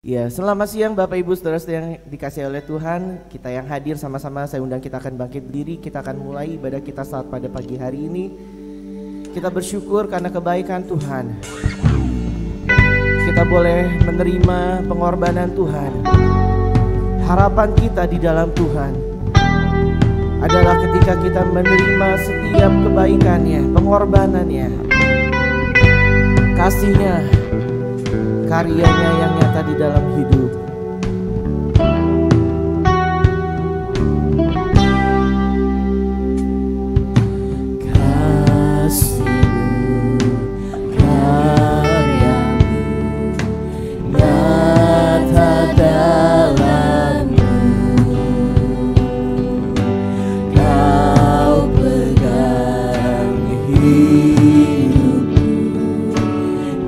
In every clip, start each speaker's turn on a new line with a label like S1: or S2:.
S1: Ya, selamat siang Bapak Ibu Saudara-saudara yang dikasihi oleh Tuhan. Kita yang hadir sama-sama saya undang, kita akan bangkit berdiri. Kita akan mulai ibadah kita saat pada pagi hari ini. Kita bersyukur karena kebaikan Tuhan. Kita boleh menerima pengorbanan Tuhan. Harapan kita di dalam Tuhan adalah ketika kita menerima setiap kebaikannya, pengorbanannya, kasihnya, karyanya yang nyata di dalam hidup. Kasih-Mu, karya-Mu nyata dalamku. Kau pegang hidupku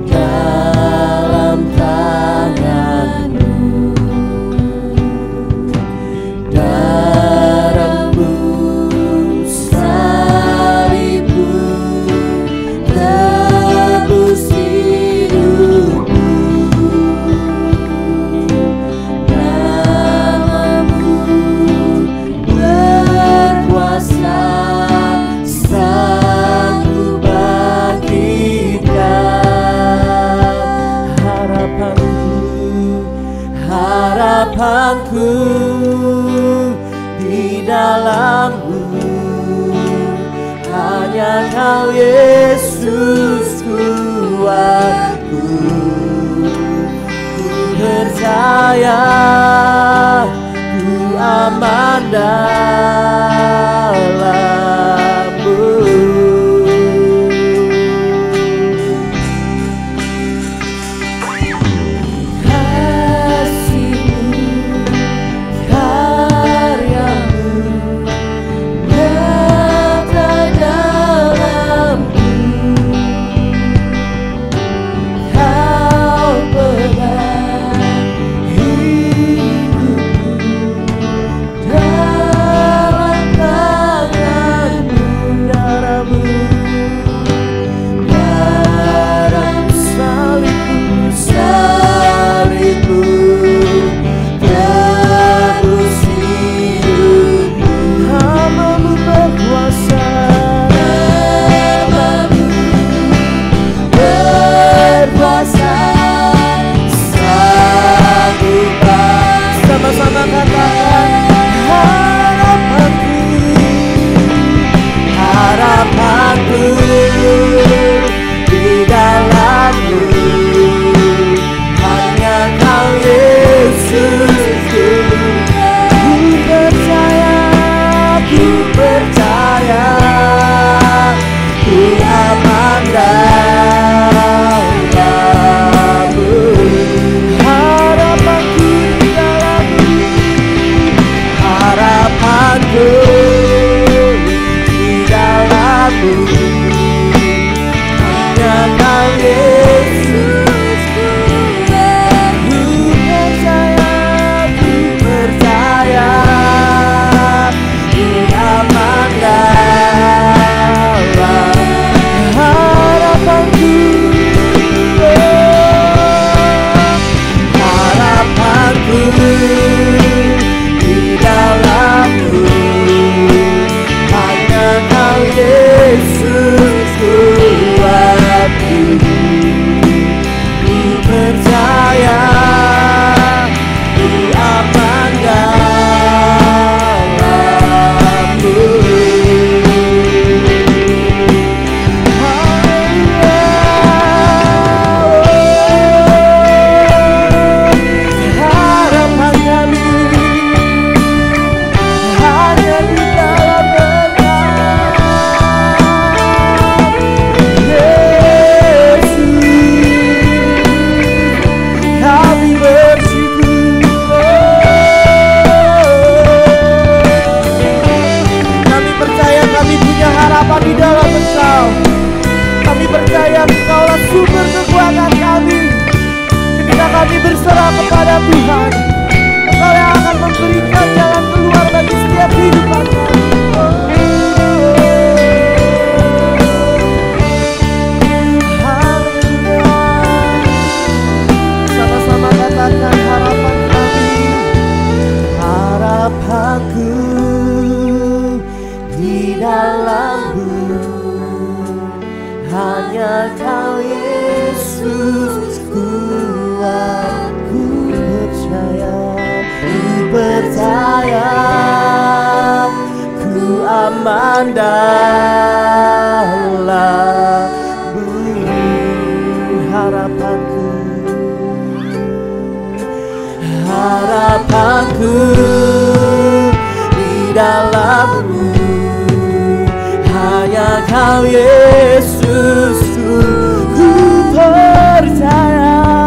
S1: dalam tangan-Mu. Darah-Mu, salib-Mu tebus hidupku. Nama-Mu berkuasa, sanggup bangkitkan harapanku di dalam-Mu. Hanya Kau Yesus kuatku. Ku percaya ku aman dalam-Mu. Kasih-Mu, karya-Mu nyata dalamku. Kau pegang hidupku dalam tangan-Mu. Darah-Mu, darah-Mu, salib-Mu, salib-Mu tebus hidupku. Nama-Mu berkuasa, nama-Mu berkuasa, sanggup bangkitkan. Sama-sama katakan harapanku, harapanku di dalam-Mu. Hanya Kau Yesus ku percaya, ku percaya, ku aman dalam-Mu. Harapanku di dalam-Mu, harapanku di dalam-Mu. Hanya Kau Yesus ku percaya, ku percaya, ku aman dalam harapanku. Harapanku di dalam-Mu. Hanya Kau Yesus kuatku. Ku percaya ku aman dalam-Mu. Harapan kami hanya di dalam Engkau, Yesus. Kami bersyukur. Kami percaya kami punya harapan di dalam Engkau. Kami percaya Engkaulah sumber kekuatan kami. Ketika kami berserah kepada Tuhan, Engkau yang akan memberikan jalan keluar bagi setiap kehidupan kami. Haleluya. Sama-sama katakan dalam-Mu, harapanku, harapanku di dalam-Mu, hanya Kau Yesusku, ku percaya.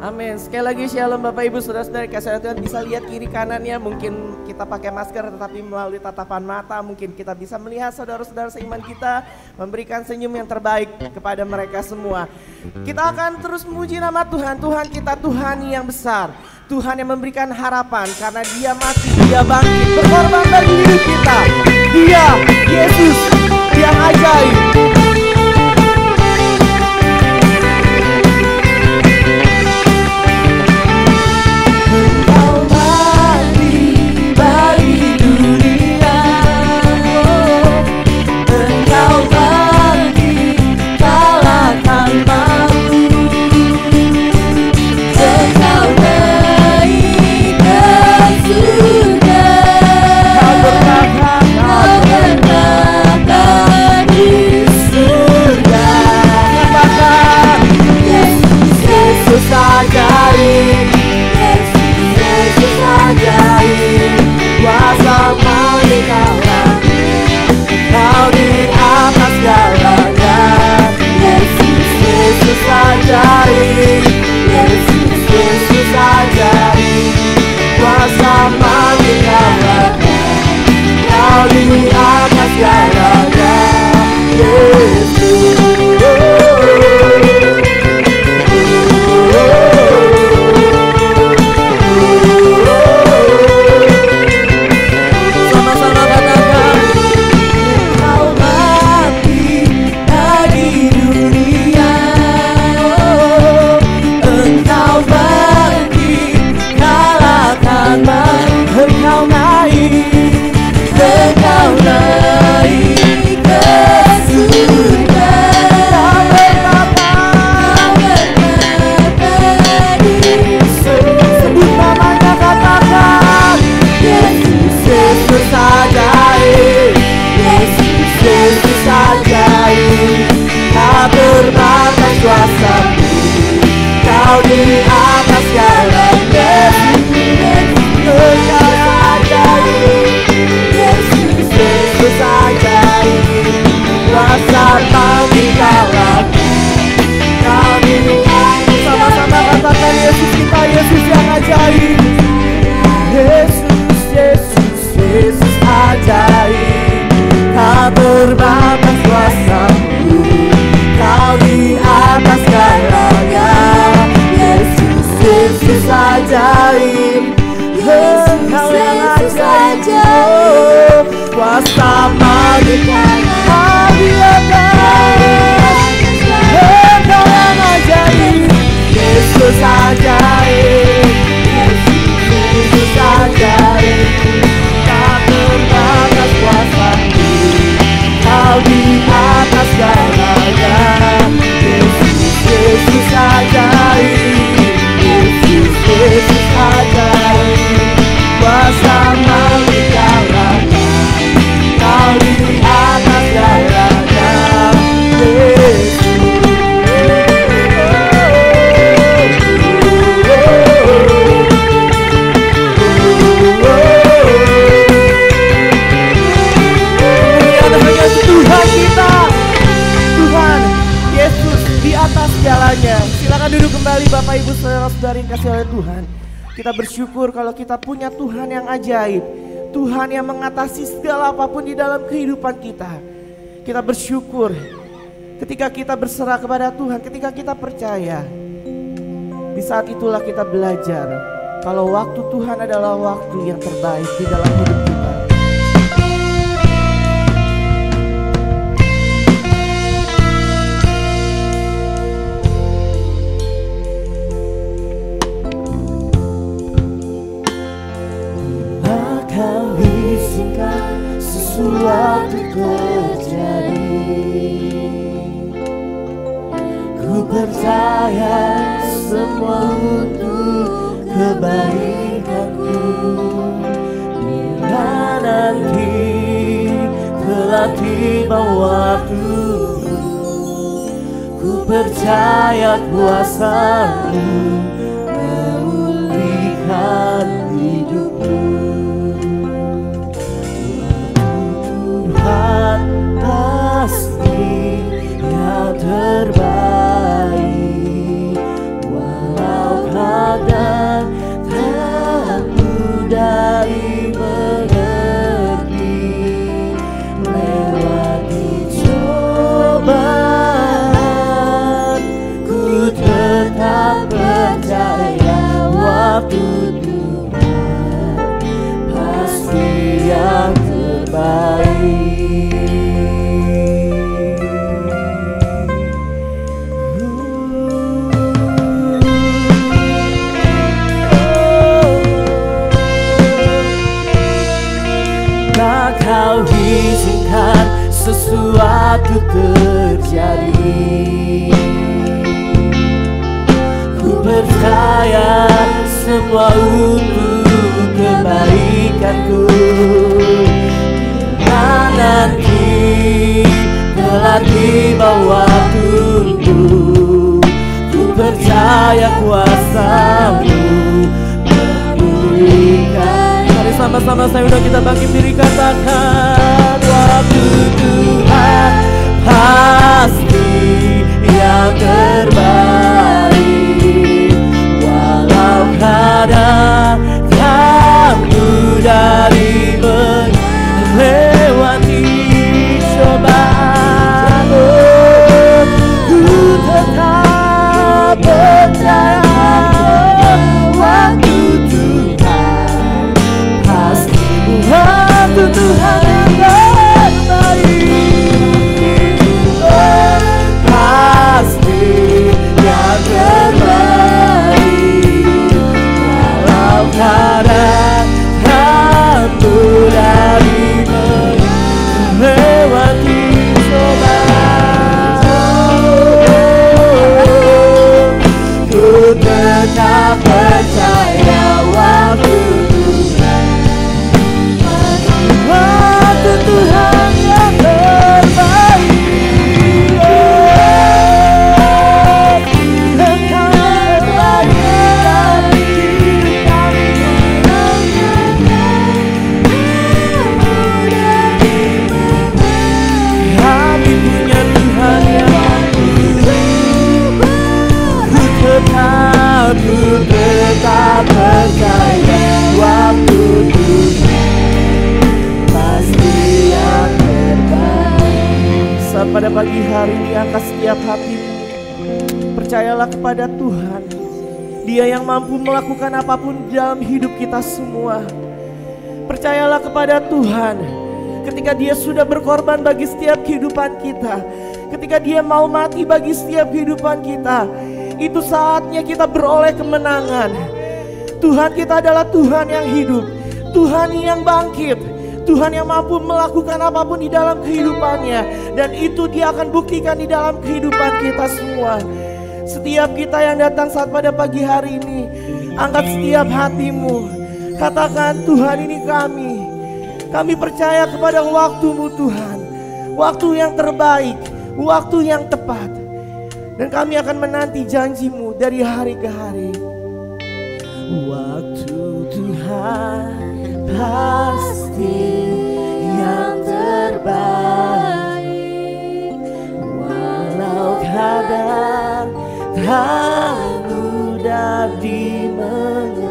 S2: Amin. Sekali lagi shalom Bapak Ibu Saudara-saudara kasih Tuhan, bisa lihat kiri kanannya, mungkin kita pakai masker tetapi melalui tatapan mata mungkin kita bisa melihat saudara-saudara seiman kita, memberikan senyum yang terbaik kepada mereka semua. Kita akan terus memuji nama Tuhan. Tuhan kita Tuhan yang besar, Tuhan yang memberikan harapan karena Dia mati, Dia bangkit, berkorban bagi hidup kita. Dia Yesus yang ajaib.
S1: Kau berkata di atas. Engkau yang ajaib, Yesus ajaib, Yesus ajaib. Tak terbatas kuasa-Mu, Kau di atas segalanya. Yesus ajaib, Yesus ajaib. Kuasa mengikat, Kau di atas segalanya. Tuhan kita, Tuhan Yesus di atas segalanya. Silakan duduk kembali Bapak Ibu saudara-saudari yang kasih oleh Tuhan. Kita bersyukur kalau kita punya Tuhan yang ajaib, Tuhan yang mengatasi segala apapun di dalam kehidupan kita. Kita bersyukur ketika kita berserah kepada Tuhan, ketika kita percaya. Di saat itulah kita belajar kalau waktu Tuhan adalah waktu yang terbaik di dalam hidup kita. Kau izinkan sesuatu terjadi, ku percaya semua untuk kebaikanku. Bila nanti telah tiba waktumu, ku percaya kuasa-Mu memulihkan hidupku. Tuhan pasti yang terbaik, walau kadang tak mudah dimengerti. Lewati cobaan, ku tetap percaya waktu Tuhan pasti yang terbaik. Tak kau izinkan sesuatu terjadi, ku percaya semua untuk kebaikanku. Nanti telah tiba waktumu, ku percaya kuasa-Mu memulihkan. Mari sama-sama saya udah kita bangkit diri katakan, waktu Tuhan pasti yang terbaik, walau kadang tak mudah lewati cobaan, ku tetap percaya waktu Tuhan pasti, waktu Tuhan yang terbaik, pasti yang terbaik, walau kadang tak mudah lewati cobaan, ku tetap percaya waktu Tuhan yang terbaik. Engkau terbaik kami punya Tuhan yang mampu. Ku tetap percaya waktu Tuhan pasti yang terbaik. Saat pada pagi hari ini angkat setiap hatimu, percayalah kepada Tuhan. Dia yang mampu melakukan apapun dalam hidup kita semua. Percayalah kepada Tuhan.
S2: ketika dia sudah berkorban bagi setiap kehidupan kita, ketika dia mau mati bagi setiap kehidupan kita, itu saatnya kita beroleh kemenangan. Tuhan kita adalah Tuhan yang hidup, Tuhan yang bangkit, Tuhan yang mampu melakukan apapun di dalam kehidupannya. Dan itu dia akan buktikan di dalam kehidupan kita semua. Setiap kita yang datang saat pada pagi hari ini, angkat setiap hatimu, katakan, Tuhan ini kami percaya kepada waktu-Mu Tuhan, waktu yang terbaik, waktu yang tepat. Dan kami akan menanti janji-Mu dari hari ke hari. Waktu Tuhan pasti yang terbaik, walau kadang tak mudah dimengerti.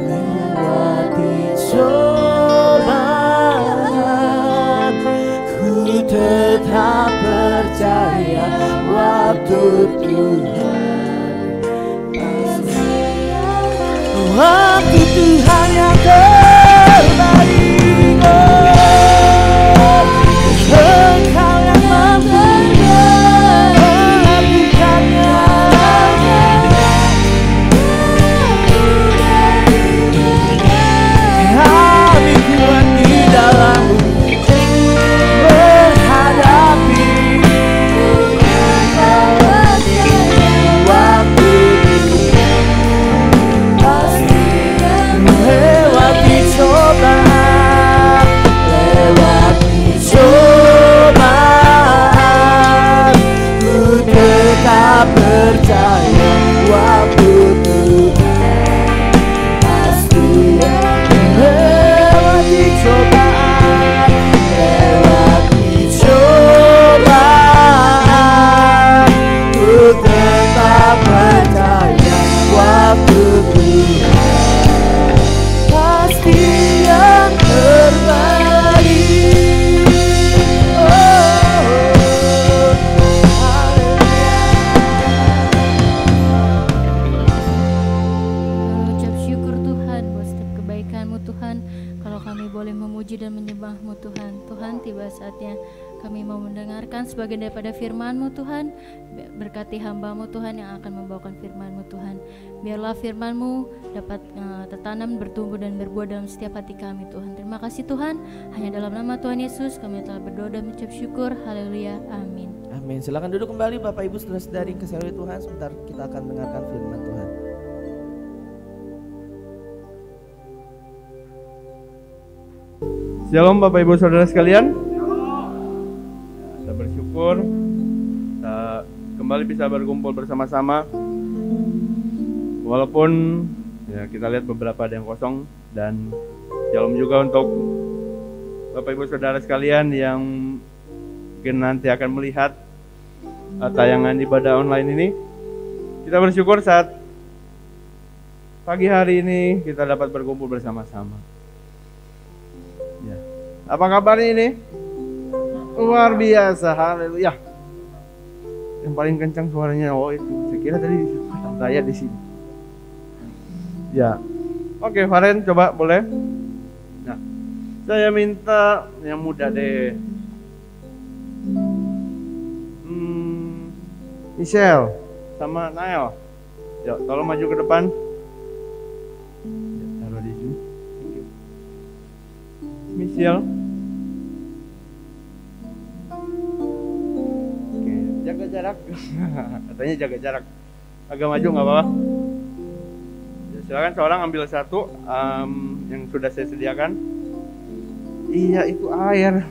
S2: Lewati cobaan, ku tetap percaya waktu Tuhan pasti. Waktu Tuhan yang terbaik. Engkau yang mampu melakukannya. Kami kuat di dalam-Mu menghadapi waktu pasti. Lewati cobaan, ku tetap percaya waktu Tuhan pasti. Lewati cobaan, ku tetap percaya waktu Tuhan pasti yang terbaik.
S3: Ucap syukur Tuhan buat setiap kebaikan-Mu Tuhan. Kalau kami boleh memuji dan menyembah-Mu Tuhan. Tuhan, tiba saatnya kami mau mendengarkan sebagian daripada firman-Mu Tuhan. Berkati hamba-Mu Tuhan yang akan membawakan firman-Mu Tuhan. Biarlah firman-Mu dapat tertanam, bertumbuh dan berbuah dalam setiap hati kami Tuhan. Terima kasih Tuhan. Hanya dalam nama Tuhan Yesus kami telah berdoa dan mengucap syukur. Haleluya. Amin.
S2: Amin. Silakan duduk kembali Bapak Ibu saudara-saudari kasih Tuhan. Sebentar kita akan mendengarkan firman Tuhan.
S4: Shalom Bapak Ibu Saudara sekalian. Kita bersyukur kita kembali bisa berkumpul bersama-sama. Walaupun ya kita lihat beberapa ada yang kosong, dan shalom juga untuk Bapak Ibu Saudara sekalian yang mungkin nanti akan melihat tayangan ibadah online ini. Kita bersyukur saat pagi hari ini kita dapat berkumpul bersama-sama. Ya. Apa kabarnya ini? Luar biasa, haleluya. Yang paling kencang suaranya, oh itu. Saya kira tadi saya di sini. Ya. Oke, Faren coba boleh. Nah, saya minta yang muda deh. Michelle sama Nael. Yuk, tolong maju ke depan. Ya, taruh di sini. Michelle. Oke, jaga jarak. Katanya jaga jarak. Agak maju nggak apa-apa. Ya, silakan seorang ambil satu yang sudah saya sediakan. Iya, itu air.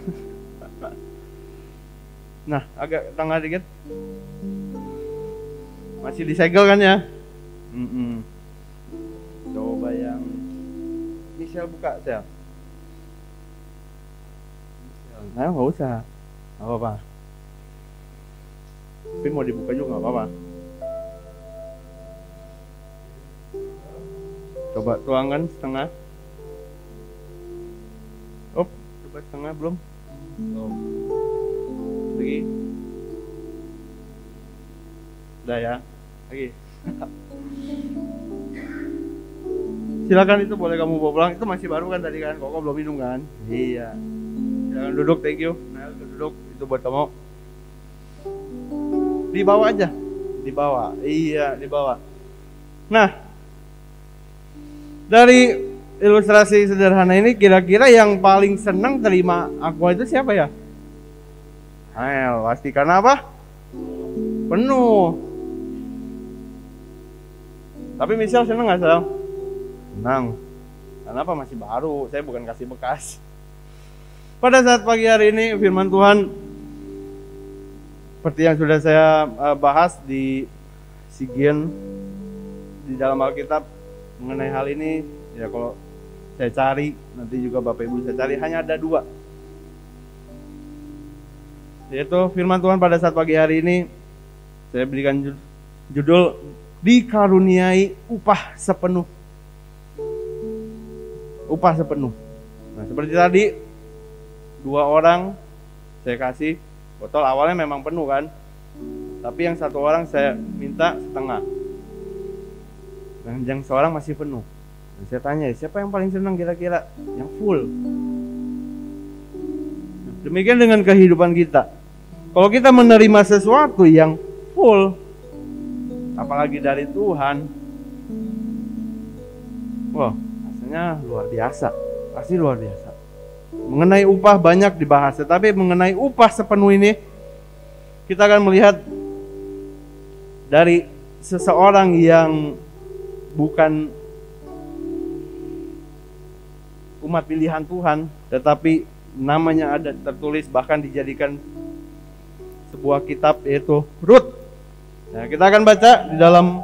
S4: Nah, agak tengah dikit. Masih disegel kan ya? Coba yang Michelle buka, Sel. Nah, nggak usah, nggak apa-apa. Tapi mau dibuka juga nggak apa-apa. Coba tuangkan setengah. Oh, coba setengah belum? Oh. Lagi. Udah ya, lagi. Silakan, itu boleh kamu bawa pulang. Itu masih baru kan tadi kan? Koko belum minum kan? Iya. Silakan duduk, thank you. Nah, duduk, itu buat kamu. Dibawa aja. Dibawa. Iya, dibawa. Nah, dari ilustrasi sederhana ini, kira-kira yang paling senang terima aqua itu siapa ya? Ayo, pasti karena apa? Penuh. Tapi Michelle senang nggak, Sel? Senang. Kenapa? Masih baru. Saya bukan kasih bekas. Pada saat pagi hari ini, firman Tuhan seperti yang sudah saya bahas di Sigian di dalam Alkitab mengenai hal ini, ya kalau saya cari, nanti juga Bapak Ibu saya cari, hanya ada 2. Yaitu firman Tuhan pada saat pagi hari ini, saya berikan judul dikaruniai upah sepenuh. Upah sepenuh. Nah, seperti tadi 2 orang saya kasih botol, awalnya memang penuh kan, tapi yang 1 orang saya minta setengah, dan yang seorang masih penuh. Dan saya tanya, siapa yang paling senang kira-kira? Yang full. Demikian dengan kehidupan kita. Kalau kita menerima sesuatu yang full, apalagi dari Tuhan, wah, rasanya luar biasa. Pasti luar biasa. Mengenai upah banyak dibahas, tetapi mengenai upah sepenuh ini, kita akan melihat dari seseorang yang bukan umat pilihan Tuhan, tetapi namanya ada tertulis, bahkan dijadikan sebuah kitab, yaitu Rut. Nah, kita akan baca di dalam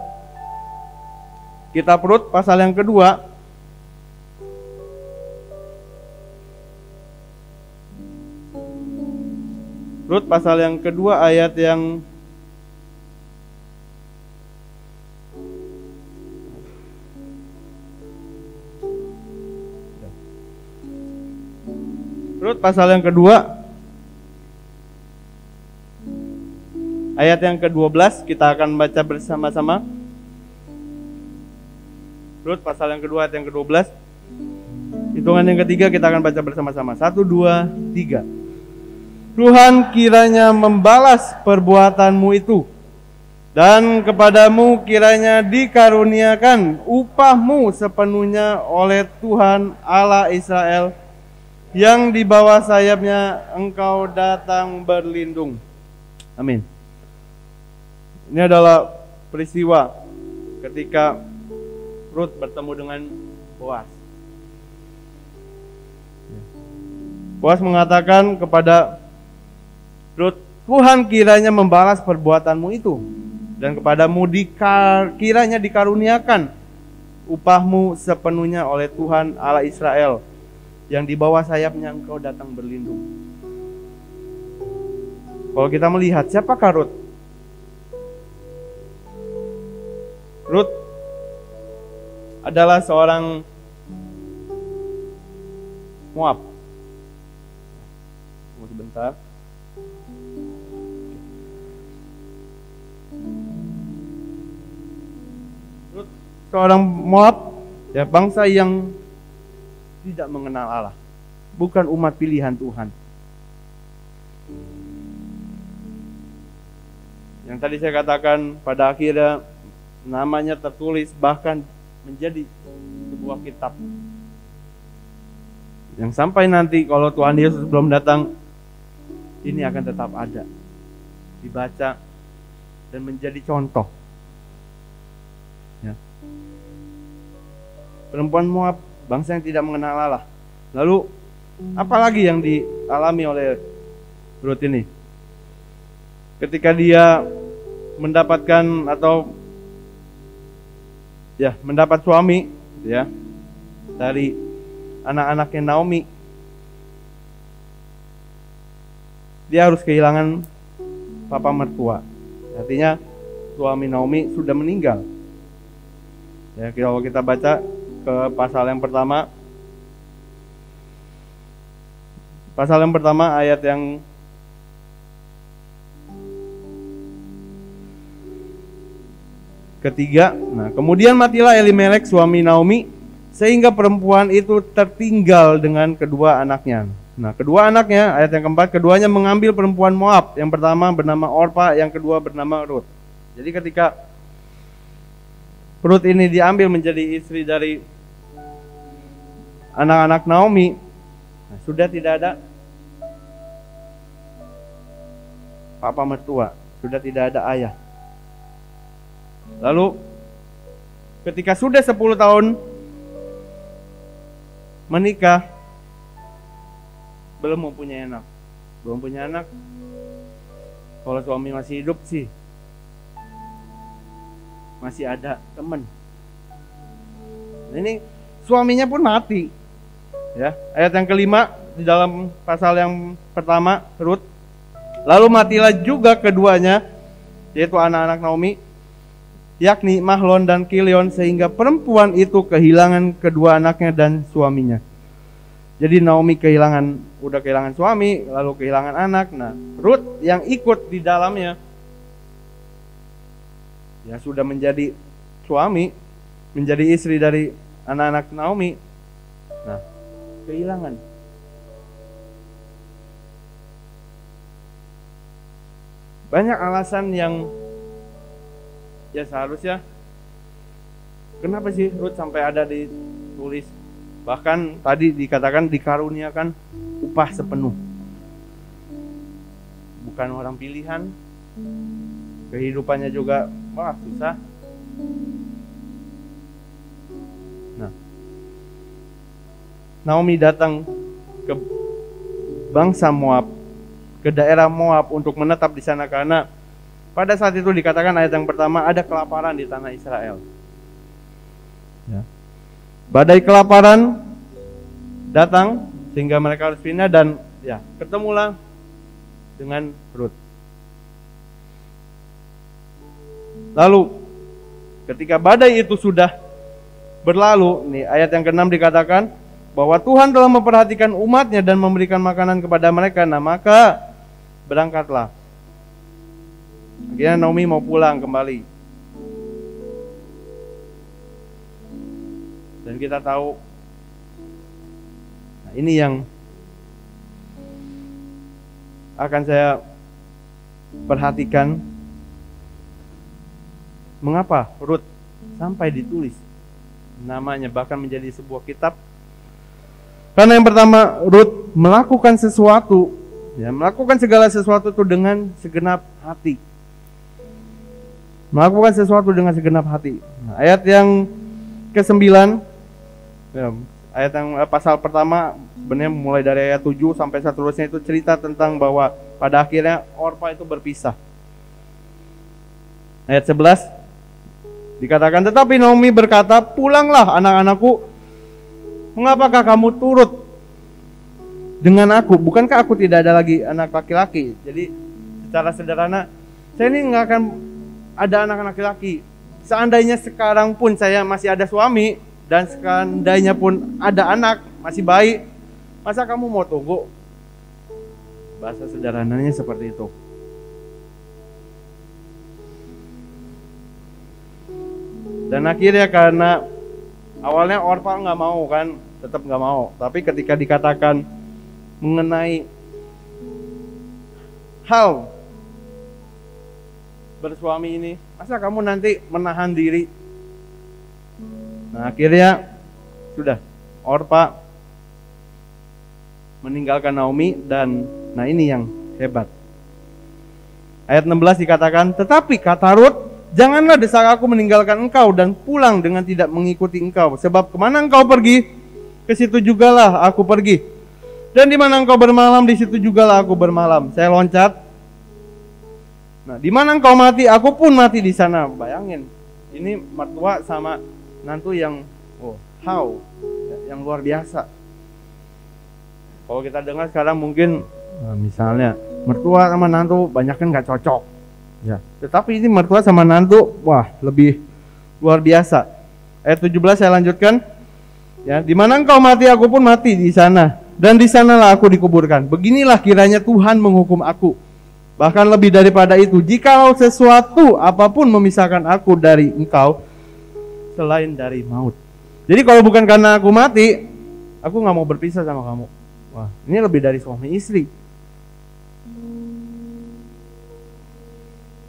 S4: kitab Rut pasal yang kedua. Rut pasal yang kedua ayat yang Rut pasal yang kedua ayat yang ke-12, kita akan baca bersama-sama. Rut pasal yang kedua ayat yang ke-12. Hitungan yang ketiga kita akan baca bersama-sama. 1, 2, 3. Tuhan kiranya membalas perbuatanmu itu, dan kepadamu kiranya dikaruniakan upahmu sepenuhnya oleh Tuhan Allah Israel, yang di bawah sayapnya engkau datang berlindung. Amin. Ini adalah peristiwa ketika Rut bertemu dengan Boaz. Boaz mengatakan kepada Rut, Tuhan kiranya membalas perbuatanmu itu, dan kepadamu kiranya dikaruniakan upahmu sepenuhnya oleh Tuhan Allah Israel, yang di bawah sayapnya engkau datang berlindung. Kalau kita melihat siapakah Rut? Rut adalah seorang Moab. Tunggu sebentar. Rut seorang Moab, ya, bangsa yang tidak mengenal Allah, bukan umat pilihan Tuhan. Yang tadi saya katakan, pada akhirnya namanya tertulis, bahkan menjadi sebuah kitab yang sampai nanti kalau Tuhan Yesus belum datang, ini akan tetap ada, dibaca dan menjadi contoh. Ya. Perempuan Moab, bangsa yang tidak mengenal Allah. Lalu apalagi yang dialami oleh Rut ini? Ketika dia mendapatkan atau mendapat suami, ya, dari anak-anaknya Naomi, dia harus kehilangan papa mertua. Artinya suami Naomi sudah meninggal. Ya, kalau kita baca ke pasal yang pertama. Pasal yang pertama ayat yang ketiga. Nah, kemudian matilah Elimelek suami Naomi sehingga perempuan itu tertinggal dengan kedua anaknya. Nah, kedua anaknya, ayat yang keempat, keduanya mengambil perempuan Moab. Yang pertama bernama Orpa, yang kedua bernama Rut. Jadi ketika Rut ini diambil menjadi istri dari anak-anak Naomi, nah, sudah tidak ada papa mertua, sudah tidak ada ayah. Lalu ketika sudah 10 tahun menikah, belum mempunyai anak. Belum punya anak. Kalau suami masih hidup sih masih ada teman. Ini suaminya pun mati. Ya, ayat yang kelima di dalam pasal yang pertama, Rut. Lalu matilah juga keduanya, yaitu anak-anak Naomi, yakni Mahlon dan Kilion, sehingga perempuan itu kehilangan kedua anaknya dan suaminya. Jadi Naomi udah kehilangan suami, lalu kehilangan anak. Nah, Rut yang ikut di dalamnya, ya sudah menjadi suami, menjadi istri dari anak-anak Naomi. Nah, kehilangan. Banyak alasan yang ya seharusnya, kenapa sih Rut sampai ada ditulis? Bahkan tadi dikatakan dikaruniakan upah sepenuh. Bukan orang pilihan. Kehidupannya juga susah. Nah, Naomi datang ke bangsa Moab, ke daerah Moab untuk menetap di sana karena pada saat itu dikatakan ayat yang pertama ada kelaparan di tanah Israel. Ya. Badai kelaparan datang sehingga mereka harus pindah dan ya ketemulah dengan Rut. Lalu ketika badai itu sudah berlalu, nih ayat yang ke-6 dikatakan bahwa Tuhan telah memperhatikan umatnya dan memberikan makanan kepada mereka. Nah, maka berangkatlah. Akhirnya Naomi mau pulang kembali. Dan kita tahu, nah ini yang akan saya perhatikan. Mengapa Rut sampai ditulis namanya bahkan menjadi sebuah kitab? Karena yang pertama, Rut melakukan sesuatu, ya, melakukan segala sesuatu itu dengan segenap hati. Melakukan sesuatu dengan segenap hati. Nah, ayat yang ke-9, ya, ayat yang pasal pertama sebenarnya mulai dari ayat 7 sampai seterusnya itu cerita tentang bahwa pada akhirnya Orpa itu berpisah. Ayat 11 dikatakan, tetapi Naomi berkata, pulanglah anak-anakku, mengapakah kamu turut dengan aku? Bukankah aku tidak ada lagi anak laki-laki? Jadi secara sederhana, saya ini nggak akan ada anak laki-laki. Seandainya sekarang pun saya masih ada suami, dan seandainya pun ada anak, masih bayi, masa kamu mau tunggu? Bahasa sederhananya seperti itu. Dan akhirnya karena awalnya Orpa nggak mau kan, tetap nggak mau. Tapi ketika dikatakan mengenai hal bersuami ini, masa kamu nanti menahan diri? Nah akhirnya sudah Orpa meninggalkan Naomi dan nah ini yang hebat. Ayat 16 dikatakan, tetapi kata Rut, janganlah desak aku meninggalkan engkau dan pulang dengan tidak mengikuti engkau. Sebab kemana engkau pergi, ke situ jugalah aku pergi. Dan di mana engkau bermalam, di situ jugalah aku bermalam. Saya loncat. Nah, di mana engkau mati, aku pun mati di sana. Bayangin, ini mertua sama nantu yang yang luar biasa. Kalau kita dengar sekarang mungkin, misalnya mertua sama nantu banyak kan nggak cocok. Ya, tetapi ini mertua sama nantu, wah lebih luar biasa. Ayat 17 saya lanjutkan. Ya, di mana engkau mati, aku pun mati di sana, dan di sanalah aku dikuburkan. Beginilah kiranya Tuhan menghukum aku. Bahkan lebih daripada itu, jikalau sesuatu apapun memisahkan aku dari engkau selain dari maut. Jadi kalau bukan karena aku mati, aku nggak mau berpisah sama kamu. Wah, ini lebih dari suami istri.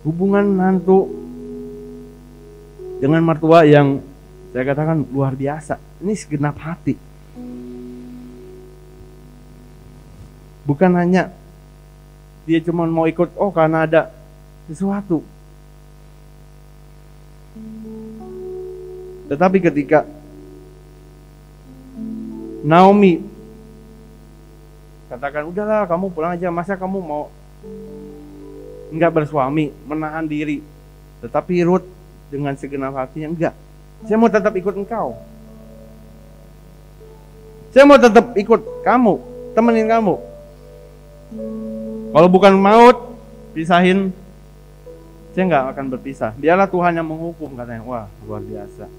S4: Hubungan mantu dengan mertua yang saya katakan luar biasa. Ini segenap hati. Bukan hanya dia cuma mau ikut, oh karena ada sesuatu. Tetapi ketika Naomi katakan, udahlah kamu pulang aja, masa kamu mau enggak bersuami, menahan diri. Tetapi Ruth dengan segenap hatinya, enggak, saya mau tetap ikut engkau. Saya mau tetap ikut kamu, temenin kamu. Kalau bukan maut, pisahin, saya enggak akan berpisah. Biarlah Tuhan yang menghukum, katanya. Wah, luar biasa.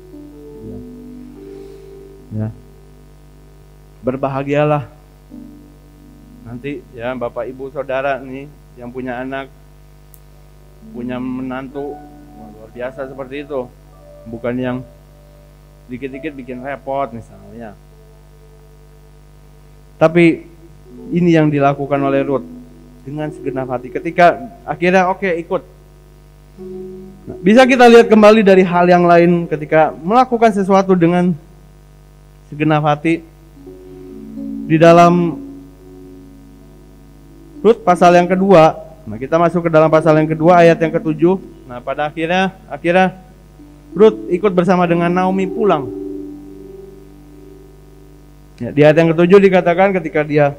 S4: Ya. Berbahagialah nanti ya Bapak Ibu Saudara nih yang punya anak, punya menantu, luar biasa seperti itu. Bukan yang dikit-dikit bikin repot misalnya. Tapi ini yang dilakukan oleh Ruth dengan segenap hati. Ketika akhirnya oke, ikut. Nah, bisa kita lihat kembali dari hal yang lain ketika melakukan sesuatu dengan segenap hati. Di dalam Rut pasal yang kedua, nah kita masuk ke dalam pasal yang kedua ayat yang ke-7. Nah pada akhirnya Rut ikut bersama dengan Naomi pulang. Ya, di ayat yang ke-7 dikatakan ketika dia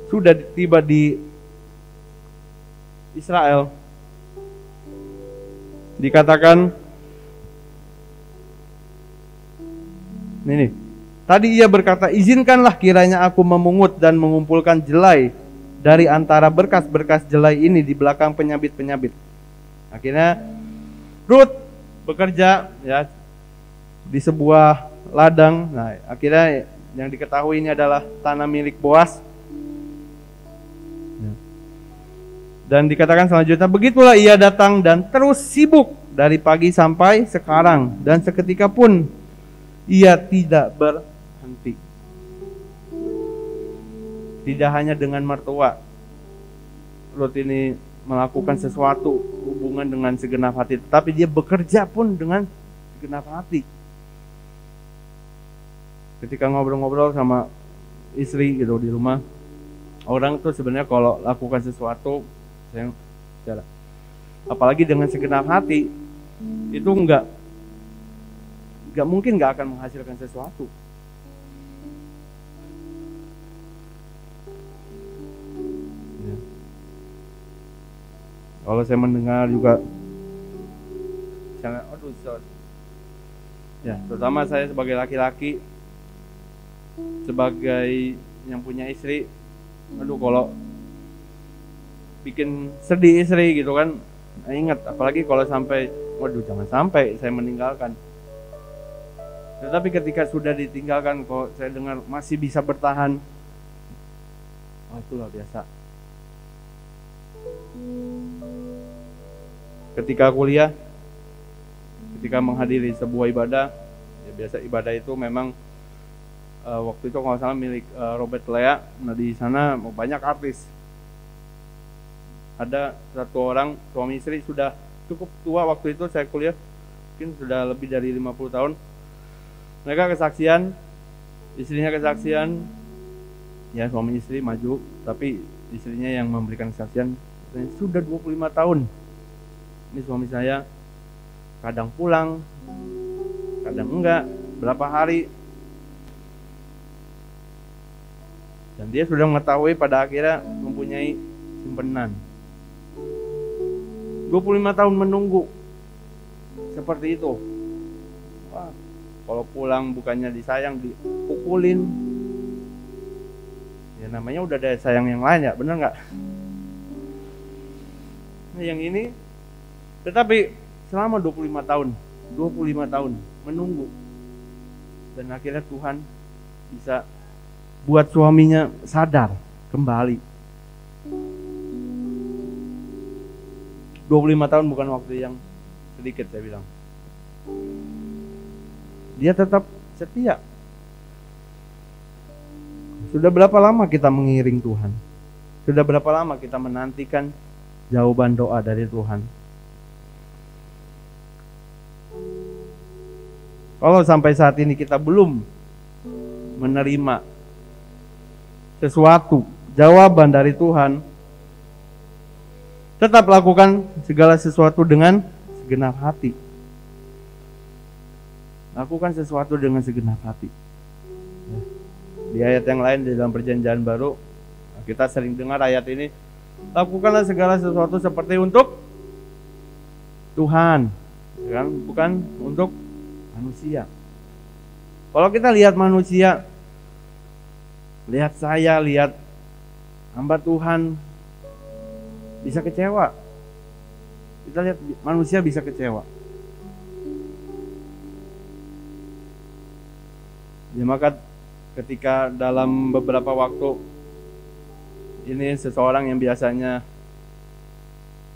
S4: sudah tiba di Israel, dikatakan ini. Tadi ia berkata, izinkanlah kiranya aku memungut dan mengumpulkan jelai dari antara berkas-berkas jelai ini di belakang penyabit-penyabit. Akhirnya Ruth bekerja ya di sebuah ladang. Nah, akhirnya yang diketahui ini adalah tanah milik Boas. Dan dikatakan selanjutnya, begitulah ia datang dan terus sibuk dari pagi sampai sekarang, dan seketika pun ia tidak berhenti. Tidak hanya dengan mertua, Ruth ini melakukan sesuatu hubungan dengan segenap hati, tetapi dia bekerja pun dengan segenap hati. Ketika ngobrol-ngobrol sama istri gitu di rumah, orang tuh sebenarnya kalau lakukan sesuatu, apalagi dengan segenap hati, itu enggak mungkin enggak akan menghasilkan sesuatu. Ya. Kalau saya mendengar juga, ya, terutama saya sebagai laki-laki, sebagai yang punya istri, kalau bikin sedih istri gitu kan, ingat, apalagi kalau sampai, jangan sampai saya meninggalkan. Tetapi ketika sudah ditinggalkan, kok saya dengar masih bisa bertahan, itulah biasa. Ketika kuliah, ketika menghadiri sebuah ibadah, ya biasa ibadah itu memang waktu itu kalau salah milik Robert Lea. Nah di sana banyak artis. Ada satu orang suami istri sudah cukup tua waktu itu saya kuliah, mungkin sudah lebih dari 50 tahun. Mereka kesaksian, istrinya kesaksian, ya suami istri maju, tapi istrinya yang memberikan kesaksian, sudah 25 tahun. Ini suami saya kadang pulang, kadang enggak, berapa hari. Dan dia sudah mengetahui pada akhirnya mempunyai simpenan. 25 tahun menunggu seperti itu. Wah, kalau pulang bukannya disayang, dipukulin. Ya namanya udah ada sayang yang lain ya, bener nggak? Nah yang ini, tetapi selama 25 tahun menunggu. Dan akhirnya Tuhan bisa buat suaminya sadar kembali. 25 tahun bukan waktu yang sedikit, saya bilang. dia tetap setia. Sudah berapa lama kita mengiring Tuhan? Sudah berapa lama kita menantikan jawaban doa dari Tuhan? Kalau sampai saat ini kita belum menerima sesuatu jawaban dari Tuhan, tetap lakukan segala sesuatu dengan segenap hati. Lakukan sesuatu dengan segenap hati. Di ayat yang lain di dalam perjanjian baru, kita sering dengar ayat ini, lakukanlah segala sesuatu seperti untuk Tuhan, kan? Bukan untuk manusia. Kalau kita lihat manusia, lihat saya, lihat hamba Tuhan, bisa kecewa. Kita lihat manusia bisa kecewa. Ya, maka ketika dalam beberapa waktu ini seseorang yang biasanya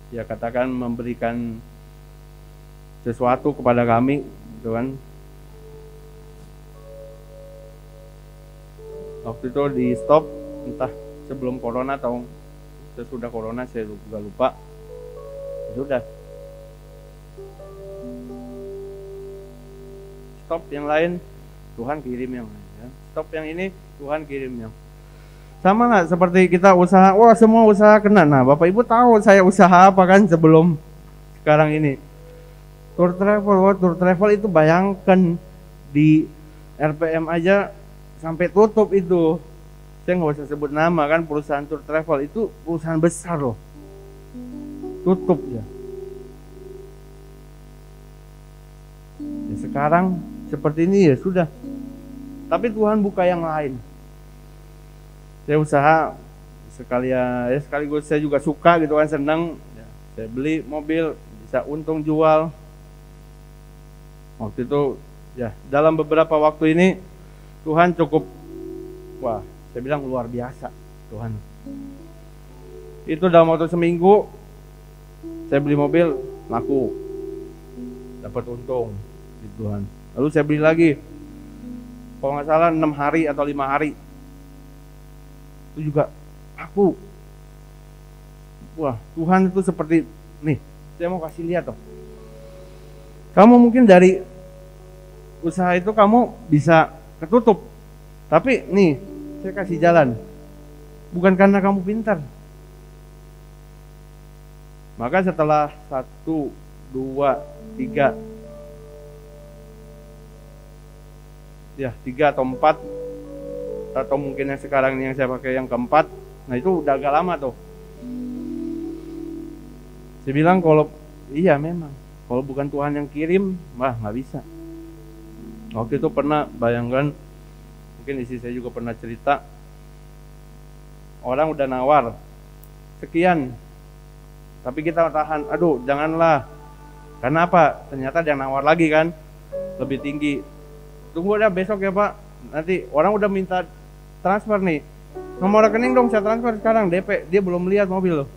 S4: ya katakan memberikan sesuatu kepada kami, gitu kan. Waktu itu di stop, entah sebelum corona atau sesudah corona, saya juga lupa. Sudah stop yang lain, Tuhan kirim yang lain, ya. Stop yang ini, Tuhan kirim yang. Sama nggak seperti kita usaha, wah semua usaha kena. Nah, Bapak Ibu tahu saya usaha apa kan sebelum sekarang ini. Tour travel itu bayangkan di RPM aja sampai tutup itu. Saya nggak usah sebut nama kan, perusahaan tour travel itu perusahaan besar loh. Tutup ya. Ya sekarang seperti ini ya sudah. Tapi Tuhan buka yang lain. Saya usaha sekaligus saya juga suka gitu kan, senang. Ya, saya beli mobil, bisa untung jual. Waktu itu ya dalam beberapa waktu ini Tuhan cukup, wah saya bilang luar biasa Tuhan. Itu dalam waktu seminggu saya beli mobil laku, dapat untung di Tuhan. Lalu saya beli lagi, kalau nggak salah 6 hari atau 5 hari, itu juga laku. Wah Tuhan itu seperti nih, saya mau kasih lihat toh. Kamu mungkin dari usaha itu kamu bisa ketutup, tapi nih saya kasih jalan, bukan karena kamu pintar. Maka setelah 1, 2, 3 ya 3 atau 4, atau mungkin yang sekarang yang saya pakai yang keempat, nah itu udah agak lama tuh. Saya bilang kalau iya memang, kalau bukan Tuhan yang kirim, wah nggak bisa. Waktu itu pernah bayangkan, mungkin istri saya juga pernah cerita, orang udah nawar sekian, tapi kita tahan, aduh janganlah. Karena apa? Ternyata dia nawar lagi kan, lebih tinggi. Tunggu udah besok ya Pak, nanti orang udah minta transfer nih, nomor rekening dong saya transfer sekarang, DP. Dia belum lihat mobil loh.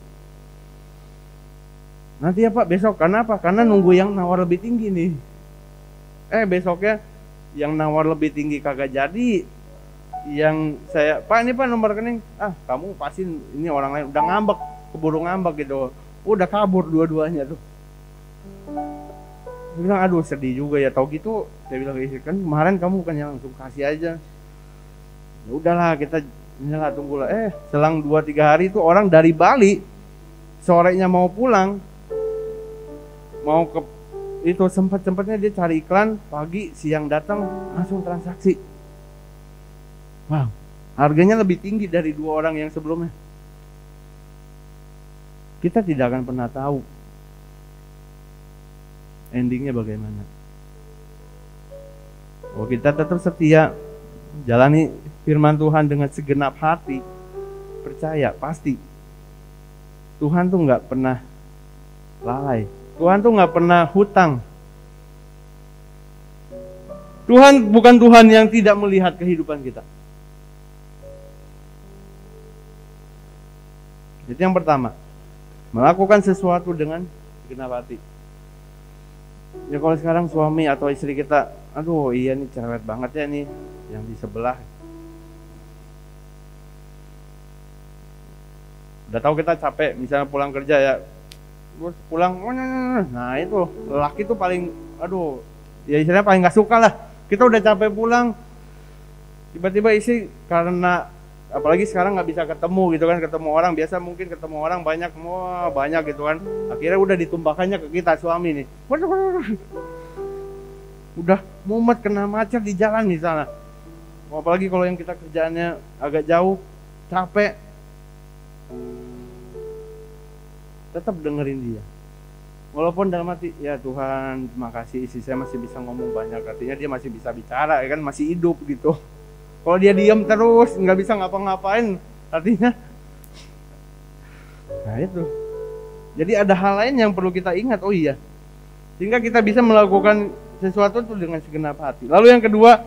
S4: Nanti ya Pak besok, karena apa? Karena nunggu yang nawar lebih tinggi nih. Besoknya yang nawar lebih tinggi kagak jadi. Yang saya, Pak ini Pak nomor rekening, kamu pasti ini orang lain, udah ngambek, keburu ngambek gitu. Udah kabur dua-duanya tuh. Saya bilang aduh sedih juga ya, tau gitu. Saya bilang kan kemarin kamu bukannya langsung kasih aja. Ya udahlah kita inilah tunggulah. Selang 2-3 hari itu orang dari Bali, sorenya mau pulang, mau ke itu sempat-sempatnya dia cari iklan, pagi siang datang langsung transaksi. Wow, harganya lebih tinggi dari 2 orang yang sebelumnya. Kita tidak akan pernah tahu endingnya bagaimana. Oh, kita tetap setia, jalani firman Tuhan dengan segenap hati, percaya pasti Tuhan tuh nggak pernah lalai. Tuhan tuh nggak pernah hutang. Tuhan bukan Tuhan yang tidak melihat kehidupan kita. Itu yang pertama, melakukan sesuatu dengan segenap hati. Ya kalau sekarang suami atau istri kita aduh iya nih cerewet banget ya nih yang di sebelah. Udah tahu kita capek, misalnya pulang kerja ya, terus pulang, nah itu laki tuh paling, aduh, ya istilahnya paling nggak suka lah. Kita udah capek pulang, tiba-tiba isi karena apalagi sekarang nggak bisa ketemu gitu kan, ketemu orang biasa mungkin ketemu orang banyak, wah banyak gitu kan, akhirnya udah ditumpahkannya ke kita suami nih, udah mumet kena macet di jalan misalnya, apalagi kalau yang kita kerjaannya agak jauh, capek, tetap dengerin dia. Walaupun dalam hati, ya Tuhan terima kasih istri saya masih bisa ngomong banyak, artinya dia masih bisa bicara ya kan, masih hidup gitu. Kalau dia diam terus nggak bisa ngapa-ngapain, artinya nah itu. Jadi ada hal lain yang perlu kita ingat, oh iya, sehingga kita bisa melakukan sesuatu itu dengan segenap hati. Lalu yang kedua,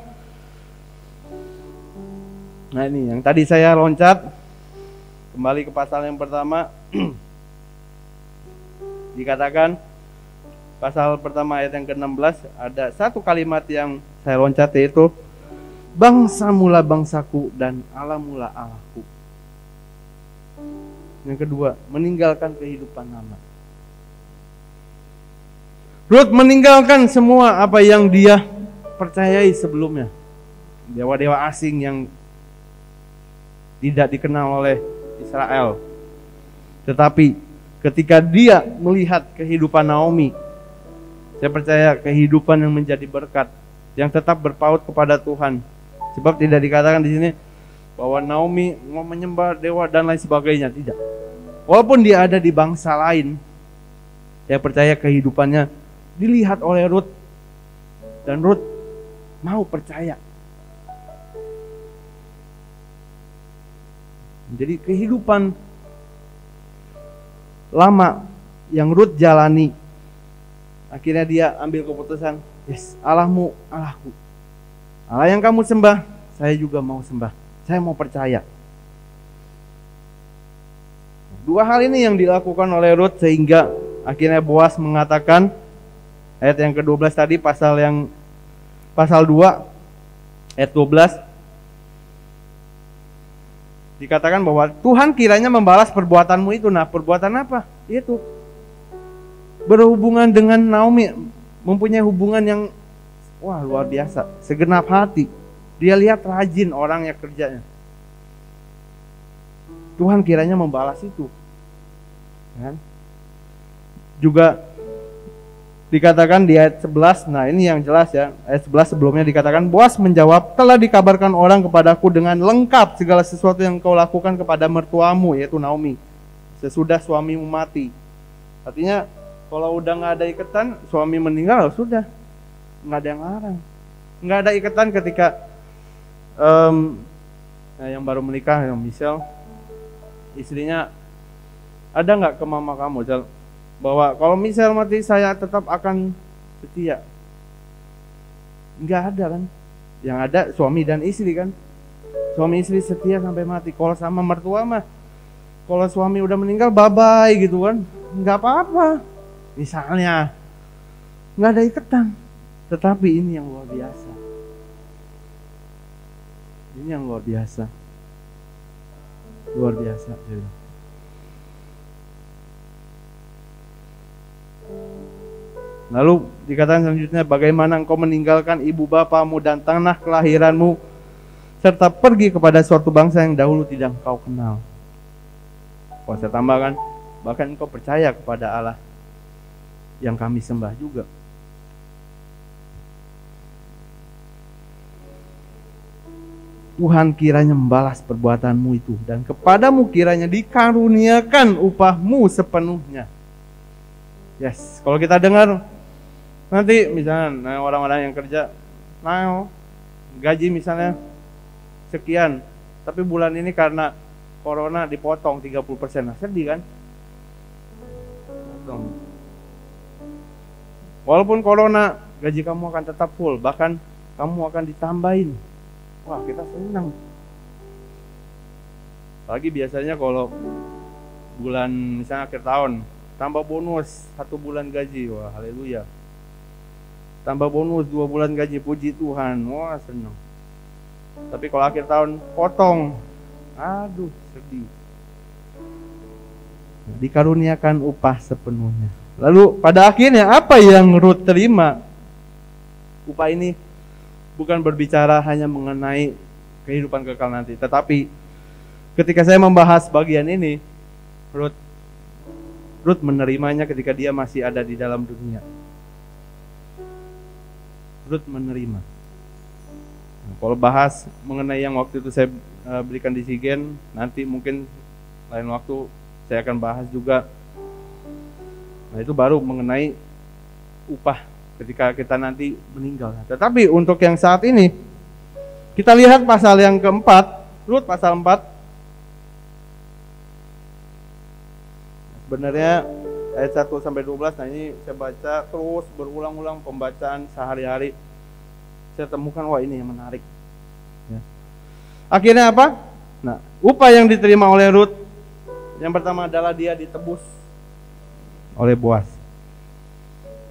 S4: nah ini yang tadi saya loncat kembali ke pasal yang pertama. Dikatakan pasal pertama ayat yang ke-16 ada satu kalimat yang saya loncat, yaitu bangsa mula bangsaku dan Allah mula Allahku. Yang kedua, meninggalkan kehidupan lama. Rut meninggalkan semua apa yang dia percayai sebelumnya, dewa-dewa asing yang tidak dikenal oleh Israel. Tetapi ketika dia melihat kehidupan Naomi, saya percaya kehidupan yang menjadi berkat, yang tetap berpaut kepada Tuhan. Sebab tidak dikatakan di sini bahwa Naomi mau menyembah dewa dan lain sebagainya, tidak. Walaupun dia ada di bangsa lain, saya percaya kehidupannya dilihat oleh Rut, dan Rut mau percaya. Jadi kehidupan lama yang Rut jalani, akhirnya dia ambil keputusan, yes, Allahmu Allahku, Allah yang kamu sembah saya juga mau sembah, saya mau percaya. Dua hal ini yang dilakukan oleh Rut sehingga akhirnya Boas mengatakan, ayat yang ke-12 tadi, pasal 2 ayat 12, dikatakan bahwa Tuhan kiranya membalas perbuatanmu itu. Nah, perbuatan apa? Itu berhubungan dengan Naomi, mempunyai hubungan yang wah luar biasa, segenap hati. Dia lihat rajin orangnya kerjanya. Tuhan kiranya membalas itu. Kan? Juga dikatakan di ayat 11, nah ini yang jelas ya, ayat 11 sebelumnya dikatakan, Boas menjawab, telah dikabarkan orang kepadaku dengan lengkap segala sesuatu yang kau lakukan kepada mertuamu, yaitu Naomi, sesudah suamimu mati. Artinya kalau udah nggak ada ikatan, suami meninggal, sudah nggak ada yang larang. Nggak ada ikatan ketika yang baru menikah, yang Michelle, istrinya, ada nggak ke mama kamu, bahwa kalau misal mati saya tetap akan setia? Enggak ada kan. Yang ada suami dan istri kan. Suami istri setia sampai mati. Kalau sama mertua mah, kalau suami udah meninggal bye-bye gitu kan, enggak apa-apa. Misalnya enggak ada ikatan. Tetapi ini yang luar biasa. Ini yang luar biasa. Luar biasa. Lalu dikatakan selanjutnya, bagaimana engkau meninggalkan ibu bapamu dan tanah kelahiranmu, serta pergi kepada suatu bangsa yang dahulu tidak engkau kenal. Kalau saya tambahkan, bahkan engkau percaya kepada Allah yang kami sembah juga. Tuhan kiranya membalas perbuatanmu itu, dan kepadamu kiranya dikaruniakan upahmu sepenuhnya. Yes, kalau kita dengar nanti misalnya orang-orang yang kerja, nah gaji misalnya sekian, tapi bulan ini karena corona dipotong 30%, nah sedih kan? Walaupun corona, gaji kamu akan tetap full, bahkan kamu akan ditambahin. Wah, kita senang. Apalagi biasanya kalau bulan misalnya akhir tahun, tambah bonus 1 bulan gaji, wah haleluya. tambah bonus 2 bulan gaji, puji Tuhan, wah senang. Tapi kalau akhir tahun potong, aduh sedih. Dikaruniakan upah sepenuhnya. Lalu pada akhirnya apa yang Ruth terima? Upah ini bukan berbicara hanya mengenai kehidupan kekal nanti, tetapi ketika saya membahas bagian ini, Ruth menerimanya ketika dia masih ada di dalam dunia. Ruth menerima. Nah, kalau bahas mengenai yang waktu itu saya berikan di Sigen, nanti mungkin lain waktu saya akan bahas juga. Nah, itu baru mengenai upah ketika kita nanti meninggal. Tetapi untuk yang saat ini, kita lihat pasal yang keempat, Ruth pasal 4. Sebenarnya ayat 1 sampai 12, nah ini saya baca terus berulang-ulang pembacaan sehari-hari. Saya temukan, wah ini yang menarik. Ya. Akhirnya apa? Nah, upah yang diterima oleh Ruth, yang pertama adalah dia ditebus oleh Boaz.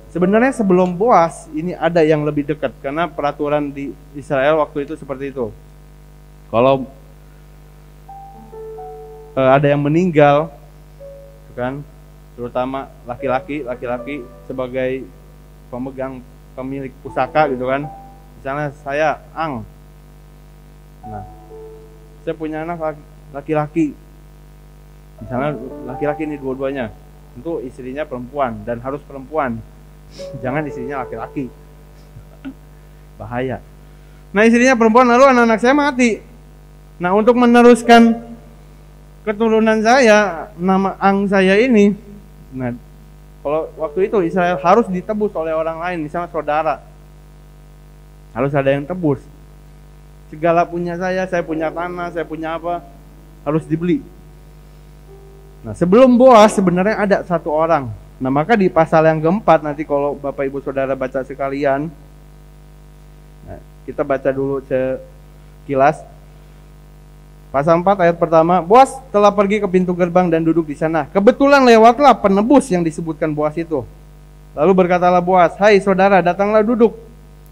S4: Sebenarnya sebelum Boaz, ini ada yang lebih dekat, karena peraturan di Israel waktu itu seperti itu. Kalau ada yang meninggal, kan, terutama laki-laki sebagai pemegang pemilik pusaka gitu kan. Misalnya saya Ang, nah saya punya anak laki-laki, misalnya laki-laki ini dua-duanya, tentu istrinya perempuan dan harus perempuan, jangan istrinya laki-laki, bahaya. Nah istrinya perempuan, lalu anak-anak saya mati. Nah untuk meneruskan keturunan saya, nama Ang saya ini, nah kalau waktu itu Israel harus ditebus oleh orang lain, misalnya saudara, harus ada yang tebus. Segala punya saya punya tanah, saya punya apa, harus dibeli. Nah sebelum Boaz sebenarnya ada satu orang. Nah maka di pasal yang keempat, nanti kalau Bapak Ibu Saudara baca sekalian, nah, kita baca dulu sekilas. Pasal 4 ayat pertama, Boaz telah pergi ke pintu gerbang dan duduk di sana. Kebetulan lewatlah penebus yang disebutkan Boaz itu. Lalu berkatalah Boaz, "Hai saudara, datanglah duduk.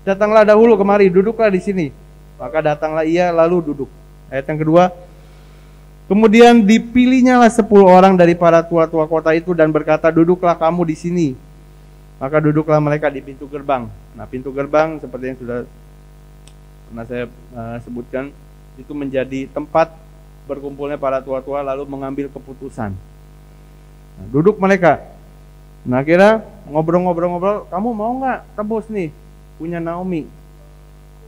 S4: Datanglah dahulu kemari, duduklah di sini." Maka datanglah ia lalu duduk. Ayat yang kedua, kemudian dipilihnyalah 10 orang dari para tua-tua kota itu dan berkata, "Duduklah kamu di sini." Maka duduklah mereka di pintu gerbang. Nah, pintu gerbang seperti yang sudah pernah saya sebutkan, itu menjadi tempat berkumpulnya para tua-tua lalu mengambil keputusan. Nah, duduk mereka. Nah, kira ngobrol-ngobrol, "Kamu mau nggak tebus nih punya Naomi?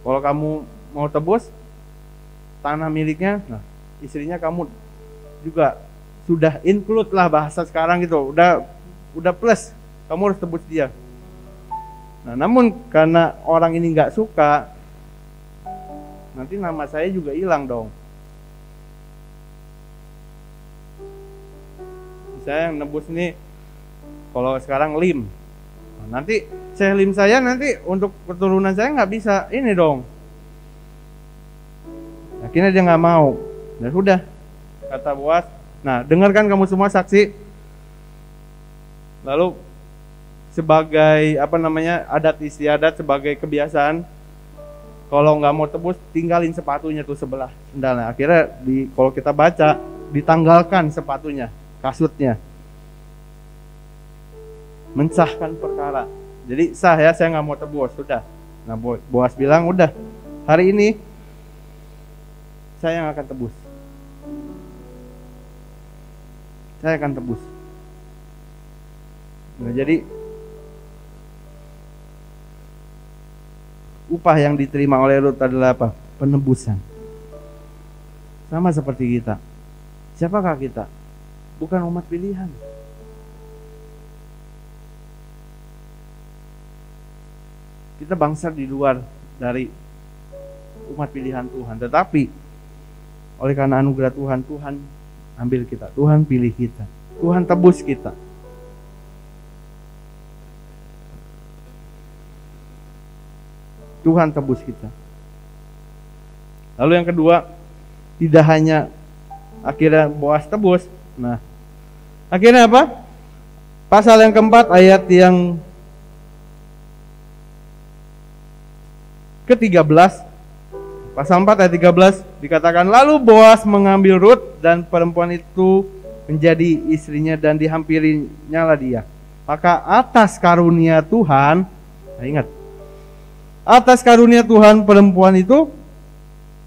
S4: Kalau kamu mau tebus tanah miliknya, nah istrinya kamu juga sudah include lah bahasa sekarang gitu, udah plus, kamu harus tebus dia." Nah, namun karena orang ini nggak suka, nanti nama saya juga hilang dong. Saya yang nebus ini, kalau sekarang Lim, nah, nanti saya Lim saya nanti untuk keturunan saya nggak bisa ini dong. Akhirnya dia nggak mau. Dan sudah, kata Boaz, nah dengarkan kamu semua saksi. Lalu sebagai adat istiadat, sebagai kebiasaan, kalau nggak mau tebus, tinggalin sepatunya tuh sebelah sendalnya. Akhirnya kalau kita baca, ditanggalkan sepatunya, kasutnya. Mensahkan perkara. Jadi sah ya, saya nggak mau tebus, sudah. Nah Boaz bilang, udah, hari ini saya yang akan tebus. Saya akan tebus. Nah jadi upah yang diterima oleh Ruth adalah apa? Penebusan. Sama seperti kita. Siapakah kita? Bukan umat pilihan. Kita bangsa di luar dari umat pilihan Tuhan. Tetapi oleh karena anugerah Tuhan, Tuhan ambil kita. Tuhan pilih kita. Tuhan tebus kita. Tuhan tebus kita. Lalu yang kedua, tidak hanya akhirnya Boaz tebus. Nah, akhirnya apa? Pasal yang keempat ayat yang ke-13, pasal 4 ayat 13 dikatakan, lalu Boas mengambil Rut dan perempuan itu menjadi istrinya dan dihampirinya lah dia. Maka atas karunia Tuhan, nah ingat, atas karunia Tuhan perempuan itu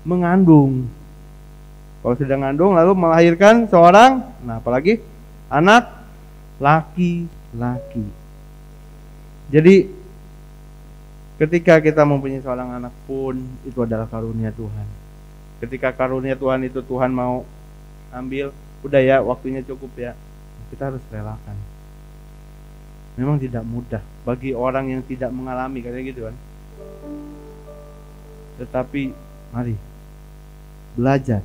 S4: mengandung. Kalau sudah mengandung lalu melahirkan seorang, nah apalagi anak laki-laki. Jadi ketika kita mempunyai seorang anak pun itu adalah karunia Tuhan. Ketika karunia Tuhan itu Tuhan mau ambil, udah ya waktunya cukup ya, kita harus relakan. Memang tidak mudah bagi orang yang tidak mengalami kayak gitu kan. Tetapi mari belajar.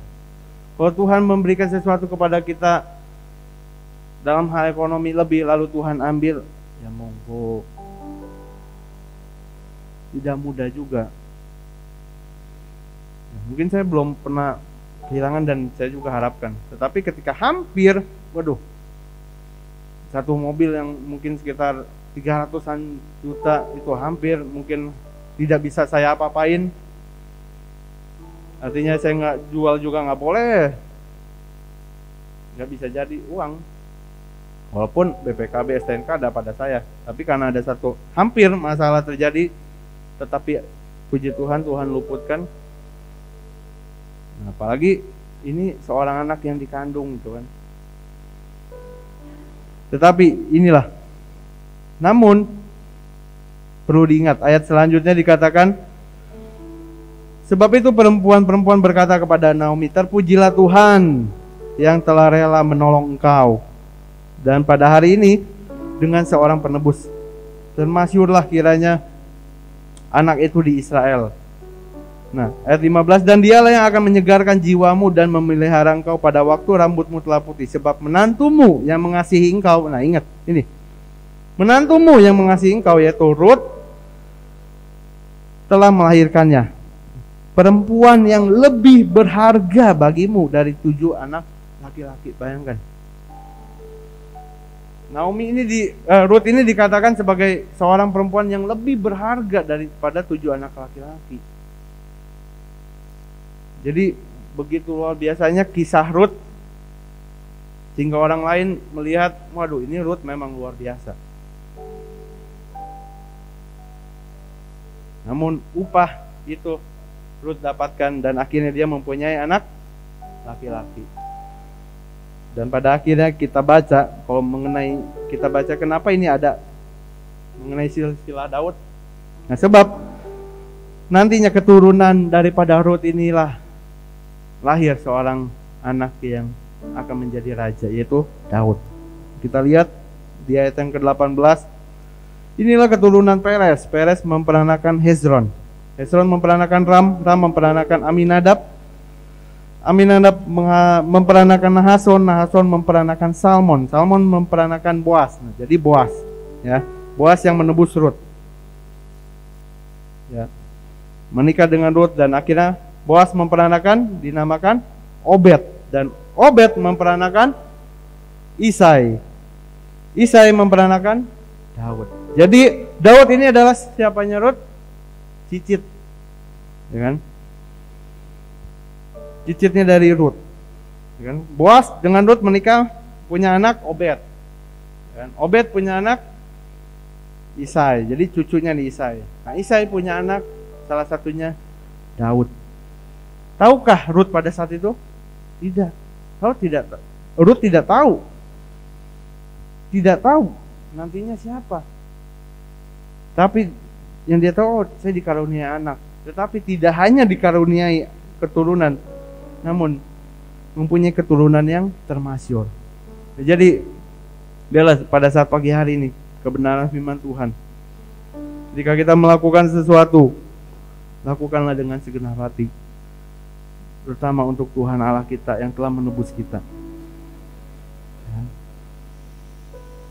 S4: Kalau Tuhan memberikan sesuatu kepada kita dalam hal ekonomi lebih lalu Tuhan ambil, ya monggo. Tidak mudah juga. Mungkin saya belum pernah kehilangan dan saya juga harapkan. Tetapi ketika hampir, waduh, satu mobil yang mungkin sekitar 300-an juta itu hampir mungkin tidak bisa saya apa-apain. Artinya saya nggak jual juga nggak boleh, nggak bisa jadi uang. Walaupun BPKB STNK ada pada saya, tapi karena ada satu hampir masalah terjadi, tetapi puji Tuhan, Tuhan luputkan. Nah, apalagi ini seorang anak yang dikandung gitu kan. Tetapi inilah, namun perlu diingat ayat selanjutnya dikatakan, sebab itu perempuan-perempuan berkata kepada Naomi, terpujilah Tuhan yang telah rela menolong engkau. Dan pada hari ini dengan seorang penebus, termasyurlah kiranya anak itu di Israel. Nah, ayat 15, dan dialah yang akan menyegarkan jiwamu dan memelihara engkau pada waktu rambutmu telah putih, sebab menantumu yang mengasihi engkau. Nah, ingat ini, menantumu yang mengasihi engkau yaitu Rut telah melahirkannya, perempuan yang lebih berharga bagimu dari 7 anak laki-laki. Bayangkan, Naomi ini Rut ini dikatakan sebagai seorang perempuan yang lebih berharga daripada 7 anak laki-laki. Jadi begitu luar biasanya kisah Rut, sehingga orang lain melihat, waduh ini Rut memang luar biasa. Namun upah itu Rut dapatkan dan akhirnya dia mempunyai anak laki-laki. Dan pada akhirnya kita baca, kalau kita baca kenapa ini ada mengenai silsilah Daud. Nah, sebab nantinya keturunan daripada Rut inilah lahir seorang anak yang akan menjadi raja, yaitu Daud. Kita lihat di ayat yang ke-18. Inilah keturunan Peres. Peres memperanakan Hezron. Hezron memperanakan Ram. Ram memperanakan Aminadab. Aminadab memperanakan Nahason. Nahason memperanakan Salmon. Salmon memperanakan Boas. Nah, jadi Boas, ya, Boas yang menebus Rut, ya, menikah dengan Rut, dan akhirnya Boas memperanakan dinamakan Obed, dan Obed memperanakan Isai. Isai memperanakan Daud. Jadi Daud ini adalah siapanya Rut? Cicit, ya kan? Cicitnya dari Rut, ya kan? Boas dengan Rut menikah, punya anak Obed, ya kan? Obed punya anak Isai, jadi cucunya nih Isai. Nah, Isai punya anak, salah satunya Daud. Tahukah Rut pada saat itu? Tidak. Rut tidak tahu. Tidak tahu nantinya siapa. Tapi yang dia tahu, saya dikaruniai anak. Tetapi tidak hanya dikaruniai keturunan, namun mempunyai keturunan yang termasyur. Jadi biarlah pada saat pagi hari ini kebenaran firman Tuhan, jika kita melakukan sesuatu, lakukanlah dengan segenap hati, terutama untuk Tuhan Allah kita yang telah menebus kita. Ya.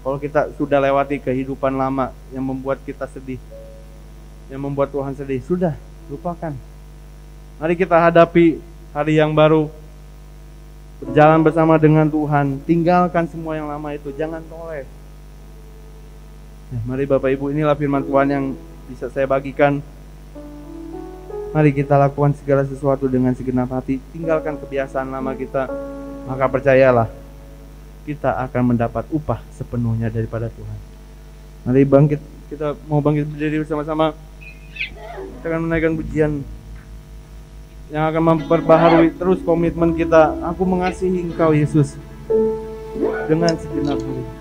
S4: Kalau kita sudah lewati kehidupan lama yang membuat kita sedih, yang membuat Tuhan sedih, sudah, lupakan. Mari kita hadapi hari yang baru, berjalan bersama dengan Tuhan. Tinggalkan semua yang lama itu, jangan toleh. Ya, mari Bapak Ibu, inilah firman Tuhan yang bisa saya bagikan. Mari kita lakukan segala sesuatu dengan segenap hati. Tinggalkan kebiasaan lama kita. Maka percayalah, kita akan mendapat upah sepenuhnya daripada Tuhan. Mari bangkit. Kita mau bangkit berdiri bersama-sama. Kita akan menaikkan pujian yang akan memperbaharui terus komitmen kita. Aku mengasihi Engkau Yesus dengan segenap hati.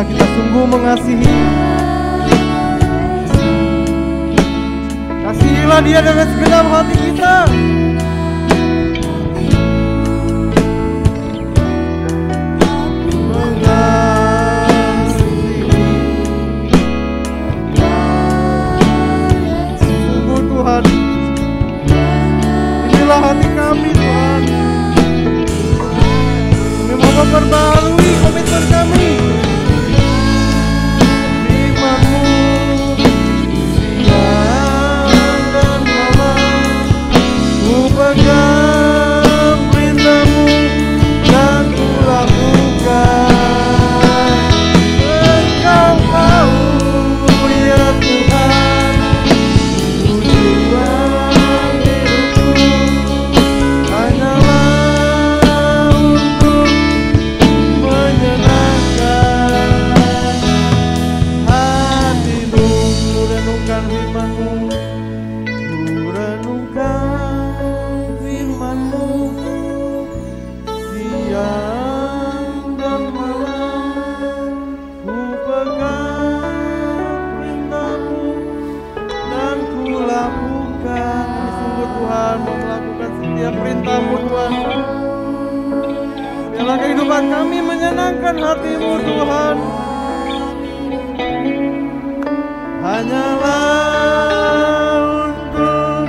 S1: Kita sungguh mengasihi. Kasihilah Dia dengan segenap hati kita. Sungguh Tuhan, inilah hati kami Tuhan. Kami mau memperbarui komitmen kami. Kami menyenangkan hati-Mu Tuhan. Hanyalah untuk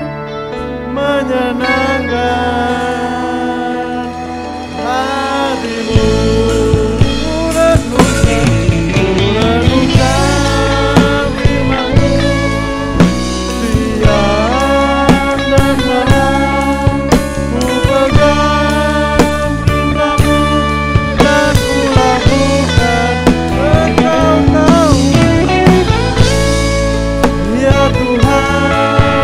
S1: menyenangkan hati-Mu. Renungkan firman-Mu siang dan malam. Ku pegang perintah-Mu dan ku lakukan. Engkau tahu, ya Tuhan, semua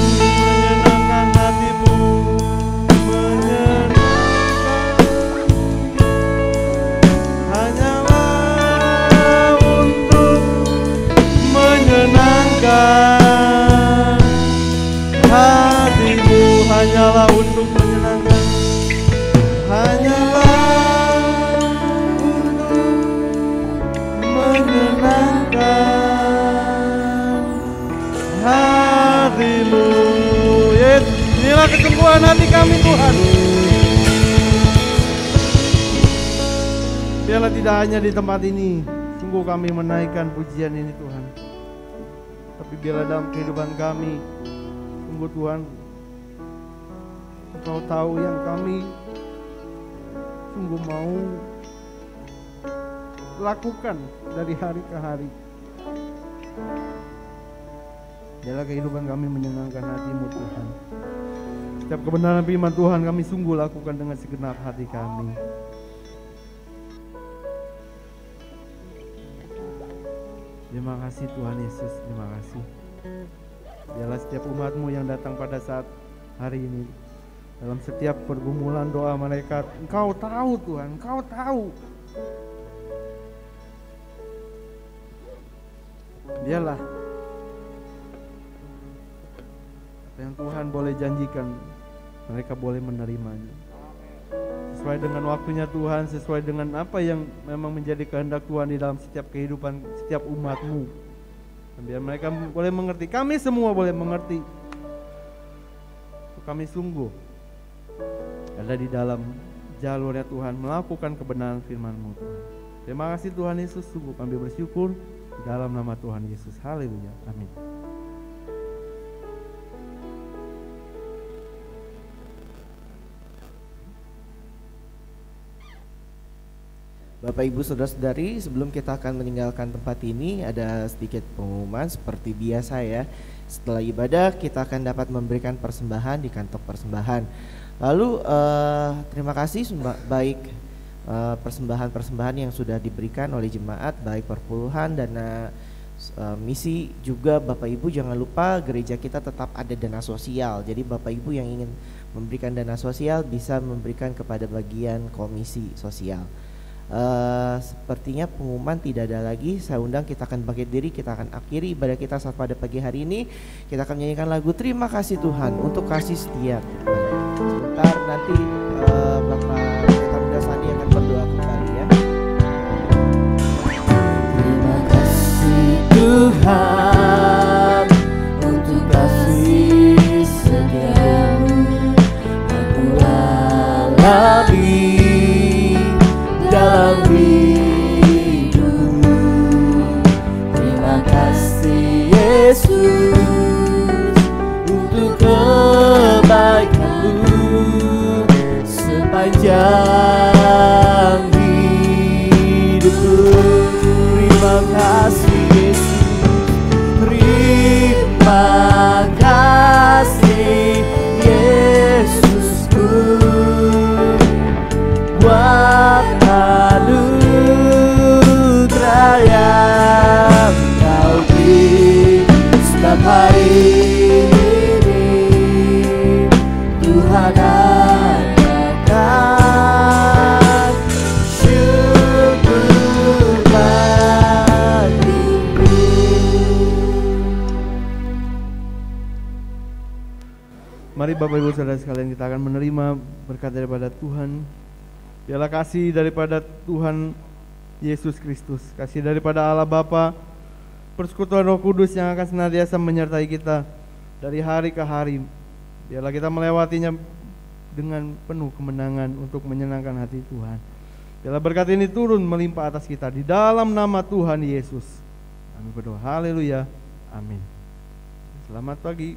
S1: menyenangkan hati-Mu, hanyalah untuk menyenangkan hati-Mu, hanyalah untuk menyenangkan, hanyalah untuk menyenangkan hati-Mu. Yes, inilah kesembuhan hati kami Tuhan. Biarlah tidak hanya di tempat ini, sungguh kami menaikkan pujian ini Tuhan, tapi biarlah dalam kehidupan kami,
S4: sungguh Tuhan, Engkau tahu yang kami sungguh mau lakukan dari hari ke hari. Biarlah kehidupan kami menyenangkan hati-Mu Tuhan. Setiap kebenaran firman Tuhan kami sungguh lakukan dengan segenap hati kami. Terima kasih Tuhan Yesus, terima kasih. Biarlah setiap umat-Mu yang datang pada saat hari ini, dalam setiap pergumulan doa mereka, Engkau tahu Tuhan, Engkau tahu. Biarlah apa yang Tuhan boleh janjikan, mereka boleh menerimanya sesuai dengan waktunya Tuhan, sesuai dengan apa yang memang menjadi kehendak Tuhan di dalam setiap kehidupan setiap umat-Mu. Dan biar mereka boleh mengerti, kami semua boleh mengerti, kami sungguh ada di dalam jalurnya Tuhan, melakukan kebenaran firman-Mu Tuhan. Terima kasih Tuhan Yesus, sungguh kami bersyukur di dalam nama Tuhan Yesus. Haleluya, amin.
S2: Bapak Ibu Saudara-saudari, sebelum kita akan meninggalkan tempat ini, ada sedikit pengumuman seperti biasa ya. Setelah ibadah kita akan dapat memberikan persembahan di kantong persembahan. Lalu terima kasih baik persembahan-persembahan yang sudah diberikan oleh jemaat, baik perpuluhan, dana misi, juga Bapak Ibu jangan lupa gereja kita tetap ada dana sosial. Jadi Bapak Ibu yang ingin memberikan dana sosial bisa memberikan kepada bagian komisi sosial. Sepertinya pengumuman tidak ada lagi. Saya undang kita akan bangkit diri, kita akan akhiri ibadah kita saat pada pagi hari ini. Kita akan menyanyikan lagu Terima Kasih Tuhan untuk kasih setia Tuhan. Sebentar nanti Bapak Pendeta Muda Sani akan berdoa kembali ya.
S1: Terima kasih Tuhan untuk kasih setia-Mu. Aku alami dalam hidupku. Terima kasih Yesus untuk kebaikan-Mu sepanjang hidupku. Terima kasih Yesus, terima kasih Yesusku buat anugerah yang Kau beri setiap hari ini. Tuhan adakan syukur bagiku.
S4: Mari Bapak Ibu Saudara sekalian, kita akan menerima berkat daripada Tuhan. Biarlah kasih daripada Tuhan Yesus Kristus, kasih daripada Allah Bapa, persekutuan Roh Kudus yang akan senantiasa menyertai kita dari hari ke hari. Biarlah kita melewatinya dengan penuh kemenangan untuk menyenangkan hati Tuhan. Biarlah berkat ini turun melimpah atas kita di dalam nama Tuhan Yesus. Kami berdoa, haleluya, amin. Selamat pagi,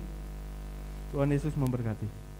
S4: Tuhan Yesus memberkati.